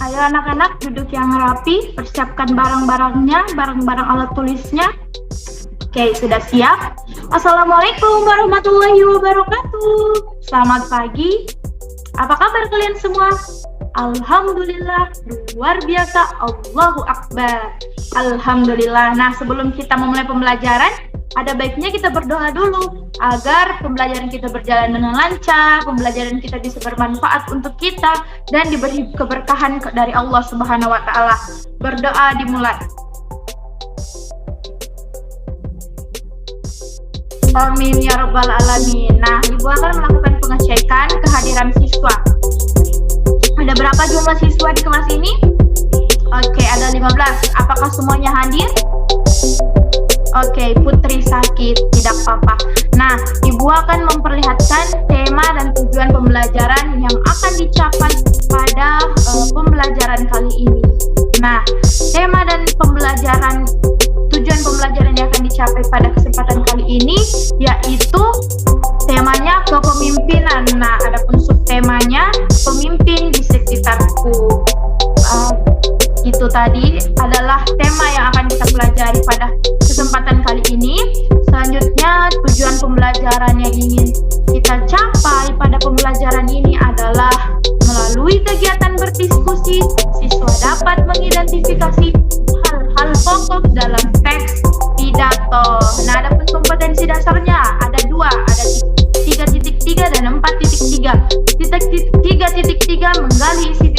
Ayo anak-anak duduk yang rapi, persiapkan barang-barangnya, barang-barang alat tulisnya. Oke, sudah siap? Assalamualaikum warahmatullahi wabarakatuh. Selamat pagi. Apa kabar kalian semua? Alhamdulillah, luar biasa. Allahu Akbar. Alhamdulillah. Nah, sebelum kita memulai pembelajaran, ada baiknya kita berdoa dulu agar pembelajaran kita berjalan dengan lancar, pembelajaran kita bisa bermanfaat untuk kita dan diberi keberkahan dari Allah Subhanahu wa taala. Berdoa dimulai. Amin ya rabbal alamin. Nah, Ibu akan melakukan pengecekan kehadiran siswa. Ada berapa jumlah siswa di kelas ini? Oke, ada 15. Apakah semuanya hadir? Oke, Putri sakit, tidak apa-apa. Nah, Ibu akan memperlihatkan tema dan tujuan pembelajaran yang akan dicapai pada pembelajaran kali ini. Nah, tema dan tujuan pembelajaran yang akan dicapai pada kesempatan kali ini yaitu temanya kepemimpinan. Nah, adapun subtemanya pemimpin di sekitarku. Itu tadi adalah tema yang akan kita pelajari pada kesempatan kali ini. Selanjutnya, tujuan pembelajaran yang ingin kita capai pada pembelajaran ini adalah melalui kegiatan berdiskusi, siswa dapat mengidentifikasi hal-hal pokok dalam teks pidato. Nah, adapun kompetensi dasarnya ada 2, ada 3.3 dan 4.3. 3.3 menggali isi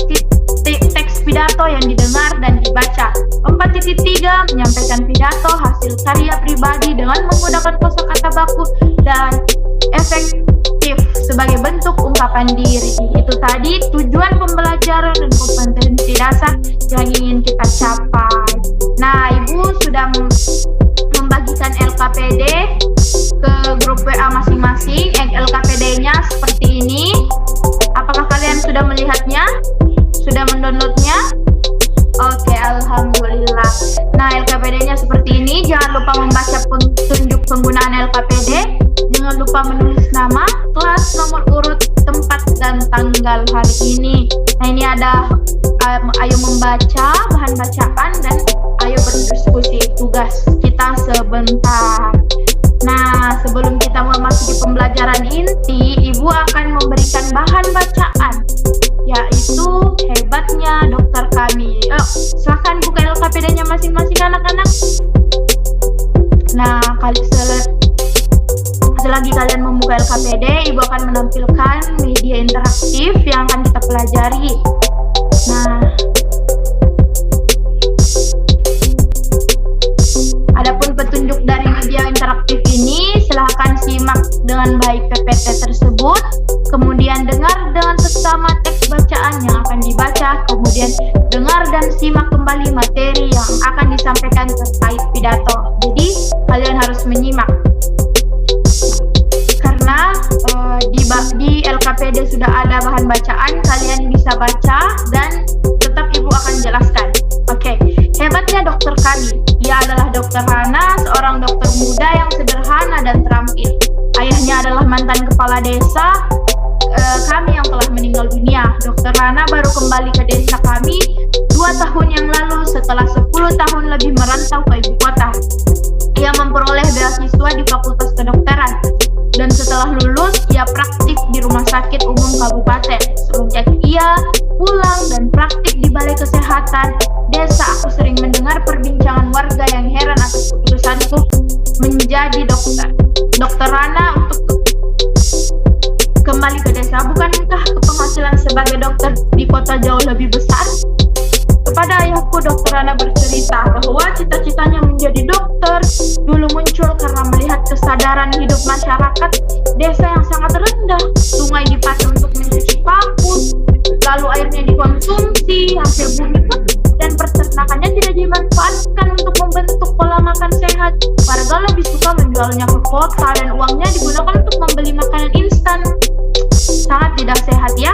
teks pidato yang didengar dan dibaca. 4.3 menyampaikan pidato hasil karya pribadi dengan menggunakan kosakata baku dan efektif sebagai bentuk ungkapan diri. Itu tadi tujuan pembelajaran dan kompetensi dasar yang ingin kita capai. Nah, Ibu sudah membagikan LKPD ke grup WA masing-masing. LKPD-nya seperti ini. Apakah kalian sudah melihatnya? Sudah mendownloadnya? Oke, alhamdulillah. Nah, LKPD-nya seperti ini. Jangan lupa membaca petunjuk penggunaan LKPD. Jangan lupa menulis nama, kelas, nomor urut, tempat, dan tanggal hari ini. Nah, ini ada ayo membaca, bahan bacaan, dan ayo berdiskusi. Tugas kita sebentar. Nah, sebelum kita memasuki pembelajaran inti, Ibu akan memberikan bahan bacaan, yaitu hebatnya dokter kami. Silahkan buka LKPD-nya masing-masing anak-anak. Nah, selagi kalian membuka LKPD, Ibu akan menampilkan media interaktif yang akan kita pelajari. Nah, adapun petunjuk dari media interaktif ini, silahkan simak dengan baik PPT tersebut, kemudian dengar dengan seksama teks bacaan yang akan dibaca, kemudian dengar dan simak kembali materi yang akan disampaikan terkait pidato. Jadi, kalian harus menyimak. Karena di LKPD sudah ada bahan bacaan, kalian bisa baca dan tetap Ibu akan jelaskan. Oke, hebatnya dokter kami. Ia adalah Dokter Hana, seorang dokter muda yang sederhana dan terampil. Ayahnya adalah mantan kepala desa kami yang telah meninggal dunia. Dokter Hana baru kembali ke desa kami 2 tahun yang lalu setelah 10 tahun lebih merantau ke ibu kota. Ia memperoleh beasiswa di Fakultas Kedokteran. Dan setelah lulus, ia praktik di Rumah Sakit Umum Kabupaten. Semenjak ia pulang dan praktik di Balai Kesehatan Desa, aku sering mendengar perbincangan warga yang heran atas keputusanku menjadi dokter. Dokter Rana untuk kembali ke desa, bukankah penghasilan sebagai dokter di kota jauh lebih besar? Kepada ayahku, Dokter Rana bercerita bahwa cita-citanya menjadi dokter dulu muncul karena melihat kesadaran hidup masyarakat desa yang sangat rendah. Sungai dipakai untuk mencuci paku, lalu airnya dikonsumsi, hasil bumi pun dan peternakannya tidak dimanfaatkan untuk membentuk pola makan sehat. Warga lebih suka menjualnya ke kota dan uangnya digunakan untuk membeli makanan instan. Sangat tidak sehat ya.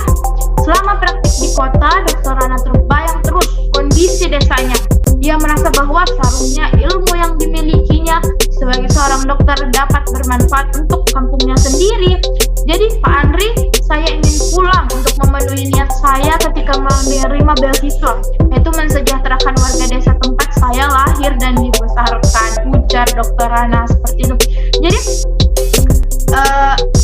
Selama praktik di kota, Dokter Rana terbayang terus kondisi desanya. Dia merasa bahwa seharusnya ilmu yang dimilikinya sebagai seorang dokter dapat bermanfaat untuk kampungnya sendiri. Jadi Pak Andri, saya ingin pulang untuk memenuhi niat saya ketika menerima menerima beasiswa, yaitu mensejahterakan warga desa tempat saya lahir dan dibesarkan, ujar Dr. Rana seperti itu. Jadi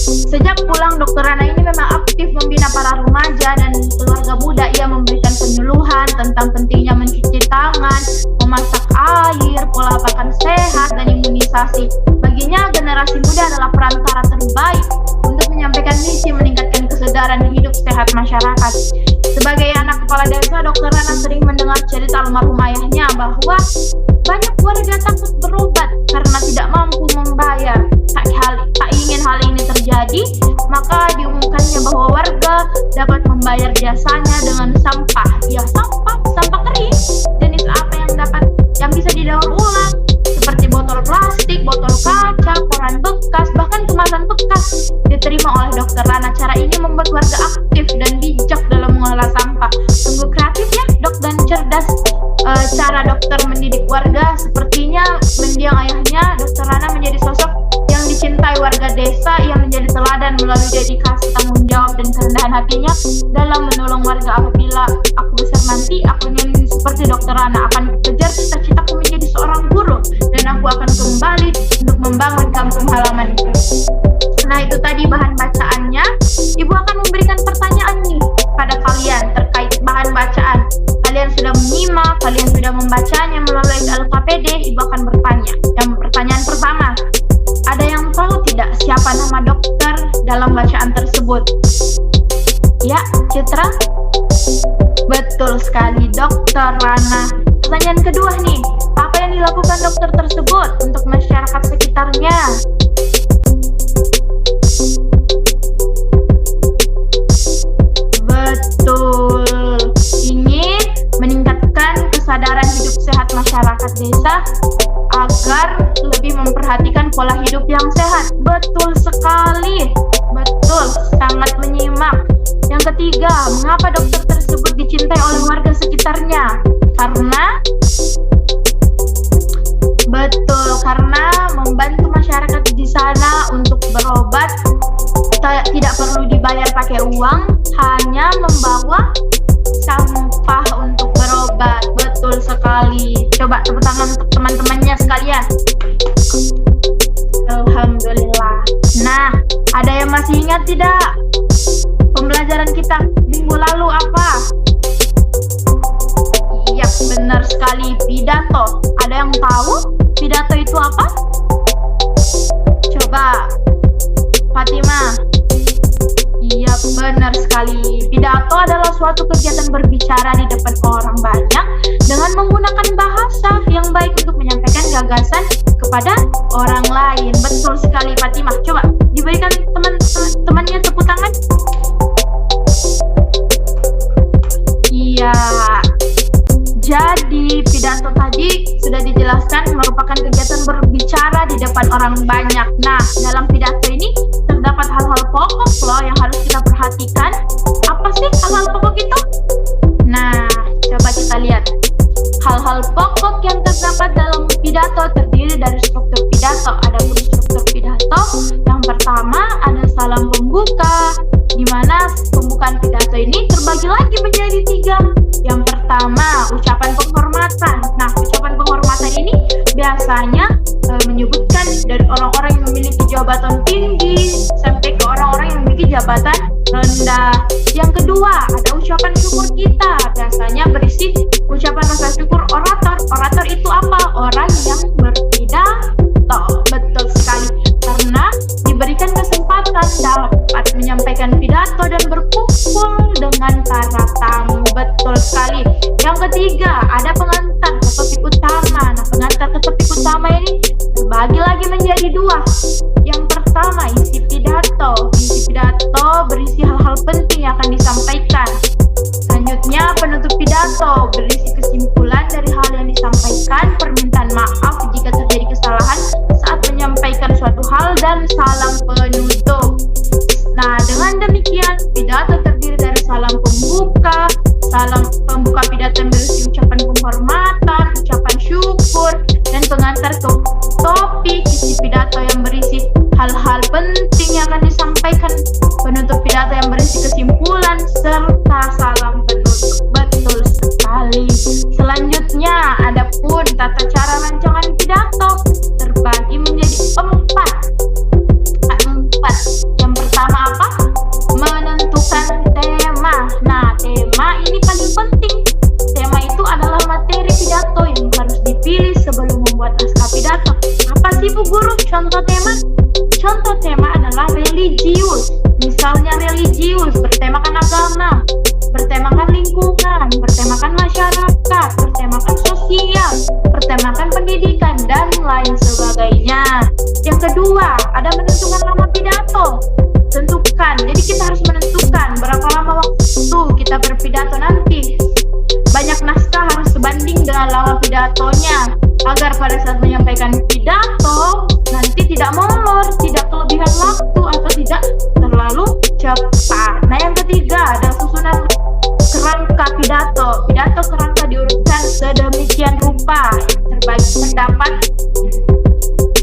sejak pulang Dr. Rana ini memang aktif membina para remaja dan keluarga muda. Ia memberikan penyuluhan tentang pentingnya mencuci tangan, memasak air, pola makan sehat, dan imunisasi. Baginya generasi muda adalah perantara terbaik untuk menyampaikan misi meningkatkan kesadaran hidup sehat masyarakat. Sebagai anak kepala desa, Dr. Rana sering mendengar cerita almarhum ayahnya bahwa banyak warga takut berobat karena tidak mampu membayar. Tak ingin hal ini terjadi, maka diumumkannya bahwa warga dapat membayar jasanya dengan sampah. Ya, sampah kering. Jenis apa yang bisa didaur ulang, seperti botol plastik, botol kaca, koran bekas, bahkan kemasan bekas diterima oleh Dr. Rana. Cara ini membuat warga aktif dan bijak dalam mengelola sampah. Sungguh kreatif ya, Dok, dan cerdas cara dokter mendidik warga. Sepertinya mendiang ayahnya, Dr. Rana menjadi sosok yang dicintai warga desa, yang menjadi teladan melalui dedikasi, tanggung jawab, dan kerendahan hatinya dalam menolong warga. Apabila aku besar nanti, aku ingin seperti Dr. Rana, akan kejar cita-citaku menjadi seorang guru, dan aku akan kembali untuk membangun kampung halamanku. Nah, itu tadi bahan bacaannya. Ibu akan memberikan pertanyaan nih pada kalian terkait bahan bacaan. Kalian sudah menyimak, kalian sudah membacanya melalui LKPD. Ibu akan bertanya. Yang pertanyaan pertama, ada yang tahu tidak siapa nama dokter dalam bacaan tersebut? Ya, Citra? Betul sekali, Dr. Rana. Pertanyaan kedua nih, apa yang dilakukan dokter tersebut untuk masyarakat sekitarnya? Betul, ingin meningkatkan kesadaran hidup sehat masyarakat desa agar lebih memperhatikan pola hidup yang sehat. Betul sekali, betul, sangat menyimak. Yang ketiga, mengapa dokter tersebut dicintai oleh warga sekitarnya? Karena membantu masyarakat di sana untuk berobat, tidak perlu dibayar pakai uang, hanya membawa sampah untuk berobat. Betul sekali. Coba tepuk tangan untuk teman-temannya sekalian. Alhamdulillah. Nah, ada yang masih ingat tidak? Pembelajaran kita minggu lalu apa? Iya, benar sekali, pidato. Ada yang tahu pidato itu apa? Coba, Fatima. Iya, benar sekali. Pidato adalah suatu kegiatan berbicara di depan orang banyak dengan menggunakan bahasa yang baik untuk menyampaikan gagasan kepada orang lain. Betul sekali, Fatimah. Coba diberikan teman-temannya tepuk tangan. Iya. Jadi pidato tadi sudah dijelaskan merupakan kegiatan berbicara di depan orang banyak. Nah, dalam pidato ini terdapat hal-hal pokok loh yang harus kita perhatikan. Apa sih hal-hal pokok itu? Nah, coba kita lihat. Hal-hal pokok yang terdapat dalam pidato terdiri dari struktur pidato. Ada struktur pidato. Yang pertama ada salam pembuka, di mana pembukaan pidato ini terbagi lagi menjadi 3. Yang pertama, ucapan penghormatan. Nah, ucapan penghormatan ini biasanya menyebutkan dari orang-orang yang memiliki jabatan tinggi sampai ke orang-orang yang memiliki jabatan rendah. Yang kedua, ada ucapan syukur kita. Biasanya berisi ucapan rasa syukur orator. Orator itu apa? Orang yang berpidato. Betul sekali. Karena diberikan kesempatan dapat menyampaikan pidato dan berkumpul dengan para tamu. Betul sekali. Yang ketiga, ada pengantar ke topik utama. Nah, pengantar ke topik utama ini terbagi lagi menjadi 2. Yang pertama, isi pidato. Isi pidato berisi hal-hal penting yang akan disampaikan. Selanjutnya, penutup pidato berisi kesimpulan dari hal yang disampaikan, permintaan maaf jika terjadi kesalahan saat menyampaikan suatu hal, dan salam penutup. Nah, dengan demikian, pidato terdiri dari salam pembuka, salam pembuka pidato yang berisi ucapan penghormatan, ucapan syukur, dan pengantar ke topik isi pidato yang berisi hal-hal penting yang akan disampaikan, penutup pidato yang berisi kesimpulan, serta salam penutup. Betul sekali. Selanjutnya, adapun tata cara rancangan pidato terbagi menjadi empat. Yang pertama apa? Menentukan tema. Nah, tema ini paling penting. Tema itu adalah materi pidato yang harus dipilih sebelum membuat naskah pidato. Apa sih Bu Guru contoh tema? Contoh tema adalah religius. Misalnya religius bertemakan agama, bertemakan lingkungan, bertemakan masyarakat, bertemakan sosial, bertemakan pendidikan, dan lain sebagainya. Yang kedua, ada menentukan lama pidato. Tentukan, jadi kita harus menentukan berapa lama waktu kita berpidato nanti. Banyak naskah harus sebanding dengan lama pidatonya, agar pada saat menyampaikan pidato nanti tidak molor, tidak kelebihan waktu, atau tidak terlalu cepat. Nah, yang ketiga ada susunan kerangka pidato. Pidato kerangka diurutkan sedemikian rupa. Terdapat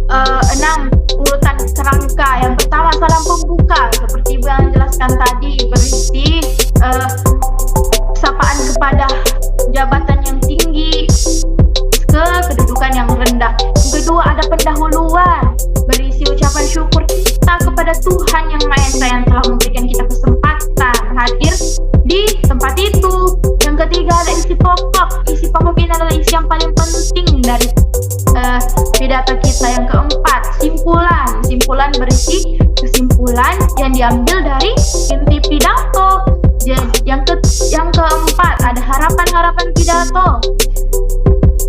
6 urutan kerangka. Yang pertama salam pembuka, seperti yang jelaskan tadi, berisi sapaan kepada jabatan yang tinggi ke kedudukan yang rendah. Yang kedua ada pendahuluan, berisi ucapan syukur kita kepada Tuhan Yang Maha Esa yang telah memberikan kita kesempatan hadir di tempat itu. Yang ketiga ada isi pokok. Isi pokok ini adalah isi yang paling penting dari pidato kita. Yang keempat simpulan. Simpulan berisi kesimpulan yang diambil dari inti pidato. Yang keempat ada harapan-harapan pidato,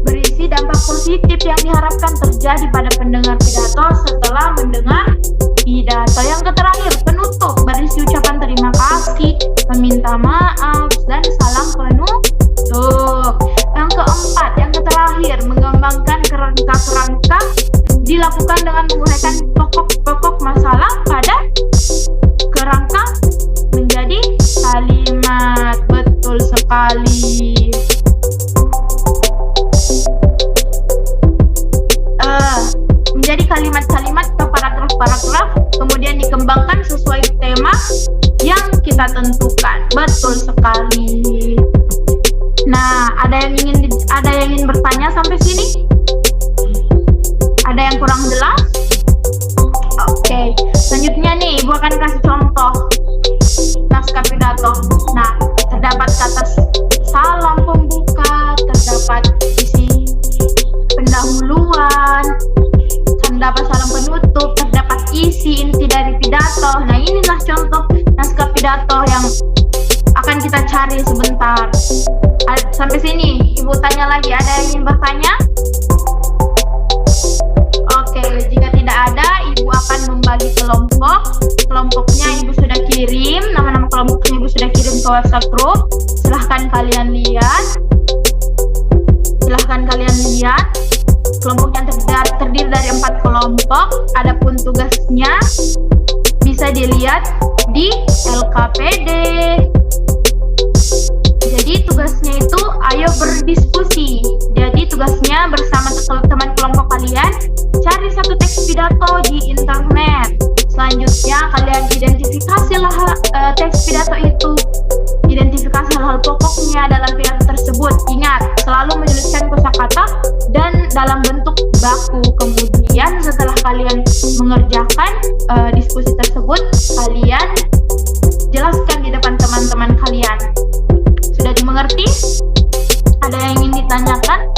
berisi dampak positif yang diharapkan terjadi pada pendengar pidato setelah mendengar pidato. Yang terakhir penutup, berisi ucapan terima kasih, meminta maaf, dan salam penutup. Yang keempat, yang terakhir, mengembangkan kerangka-kerangka dilakukan dengan menguraikan pokok-pokok masalah pada kerangka menjadi kalimat. Betul sekali. Menjadi kalimat-kalimat atau paragraf-paragraf, kemudian dikembangkan sesuai tema yang kita tentukan. Betul sekali. Nah, ada yang ingin bertanya sampai sini? Ada yang kurang jelas? Oke, selanjutnya nih Ibu akan kasih contoh naskah pidato. Nah, terdapat kata salam pembuka, terdapat isi pendahuluan, terdapat salam penutup, terdapat isi inti dari pidato. Nah, inilah contoh naskah pidato yang akan kita cari sebentar. Sampai sini Ibu tanya lagi, ada yang ingin bertanya? Oke, jika tidak ada, Ibu akan membagi kelompok. Kelompoknya Ibu sudah kirim, nama-nama kelompoknya Ibu sudah kirim ke WhatsApp group. Silahkan kalian lihat. Kelompok yang terdiri dari 4 kelompok. Adapun tugasnya bisa dilihat di LKPD. Jadi tugasnya itu ayo berdiskusi. Jadi tugasnya bersama teman kelompok kalian cari satu teks pidato di internet. Selanjutnya kalian identifikasilah teks pidato itu. Identifikasi hal-hal pokoknya dalam pidato tersebut. Ingat, selalu menuliskan kosakata dan dalam bentuk baku. Kemudian setelah kalian mengerjakan diskusi tersebut, kalian jelaskan di depan teman-teman kalian. Sudah dimengerti? Ada yang ingin ditanyakan?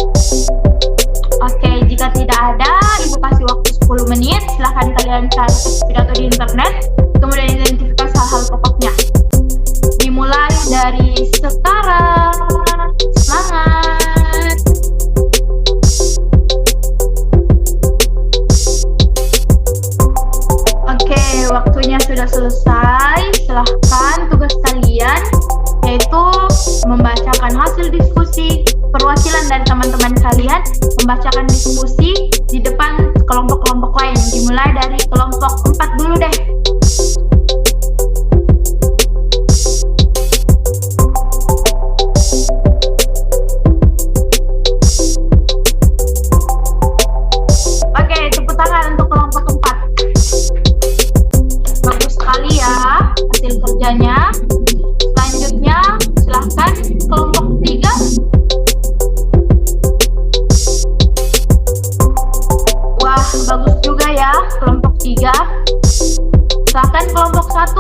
Oke, jika tidak ada, Ibu kasih waktu 10 menit. Silahkan kalian cari teks pidato di internet, kemudian identifikasi hal-hal pokoknya. Dimulai dari sekarang. Semangat! Oke, waktunya sudah selesai. Silahkan tugas kalian yaitu membacakan hasil diskusi. Perwakilan dari teman-teman kalian membacakan diskusi di depan kelompok-kelompok lain. Dimulai dari kelompok 4 dulu deh. Oke, tepuk tangan untuk kelompok 4. Bagus sekali ya hasil kerjanya. Selanjutnya silahkan kelompok 3. 3. Silakan kelompok 1.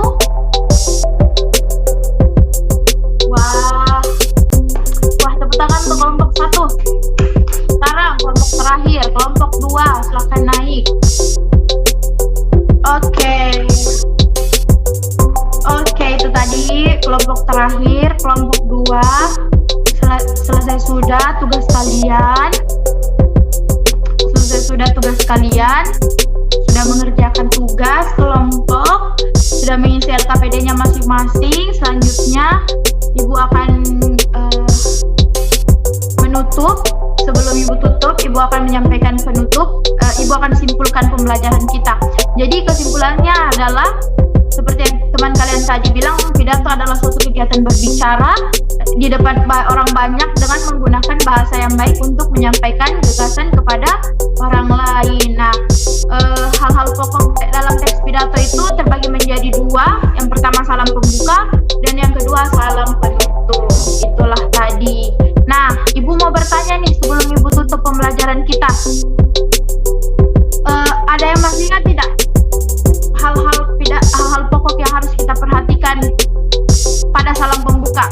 Wah, tepuk tangan untuk kelompok 1. Sekarang kelompok terakhir, kelompok 2, silakan naik. Oke, itu tadi kelompok terakhir, kelompok 2. Selesai sudah tugas kalian. Sudah mengerjakan tugas kelompok, sudah mengisi LKPD-nya masing-masing. Selanjutnya Ibu akan menutup. Sebelum Ibu tutup, Ibu akan menyampaikan penutup. Ibu akan simpulkan pembelajaran kita. Jadi kesimpulannya adalah seperti yang teman kalian tadi bilang, pidato adalah suatu kegiatan berbicara di depan orang banyak dengan menggunakan bahasa yang baik untuk menyampaikan gagasan kepada orang lain. Nah, hal-hal pokok dalam teks pidato itu terbagi menjadi 2. Yang pertama salam pembuka dan yang kedua salam penutup. Itulah tadi. Nah, Ibu mau bertanya nih sebelum Ibu tutup pembelajaran kita. Ada yang masih ingat tidak hal-hal pokok yang harus kita perhatikan pada salam pembuka?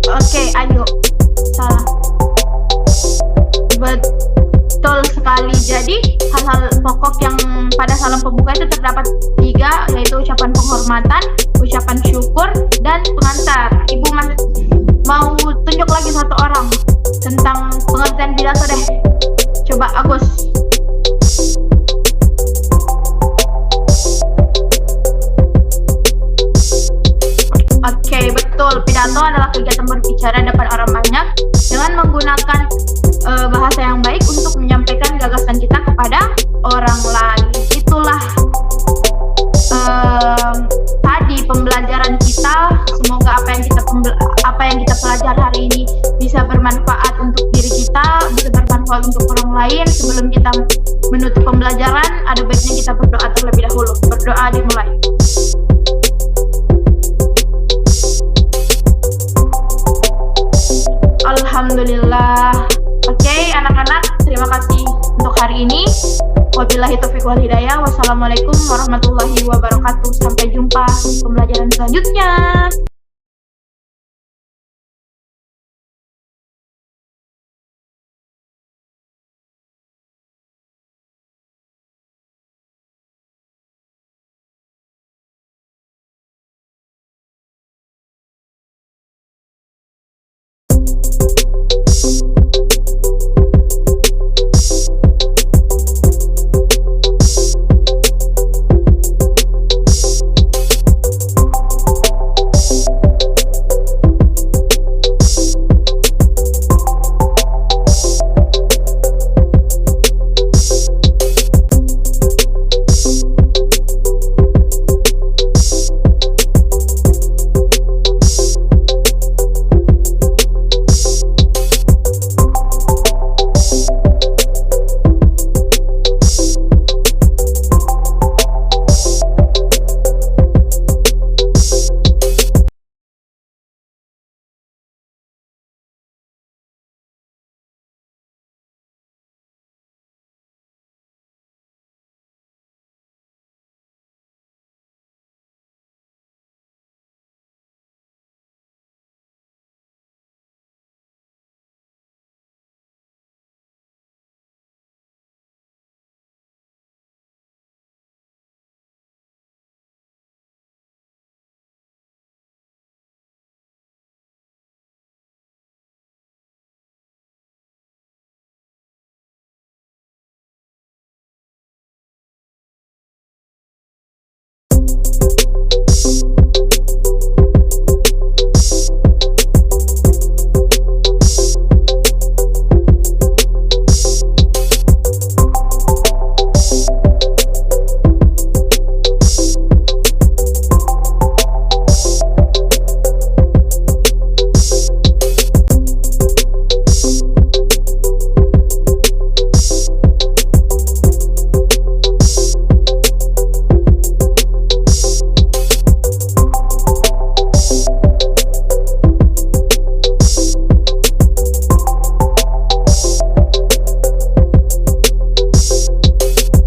Oke, ayo. Salah. Betul sekali. Jadi hal-hal pokok yang pada salam pembuka itu terdapat 3, yaitu ucapan penghormatan, ucapan syukur, dan pengantar. Ibu mau tunjuk lagi satu orang tentang pengertian pidato deh. Coba Agus. Oke, betul. Pidato adalah kegiatan berbicara depan orang banyak dengan menggunakan bahasa yang baik untuk menyampaikan gagasan kita kepada orang lain. Itulah tadi pembelajaran kita. Semoga apa yang kita pelajari hari ini bisa bermanfaat untuk diri kita, bisa bermanfaat untuk orang lain. Sebelum kita menutup pembelajaran, ada baiknya kita berdoa terlebih dahulu. Berdoa dimulai. Alhamdulillah. Oke, anak-anak, terima kasih untuk hari ini. Wabillahi taufiq wal hidayah. Wassalamualaikum warahmatullahi wabarakatuh. Sampai jumpa di pembelajaran selanjutnya.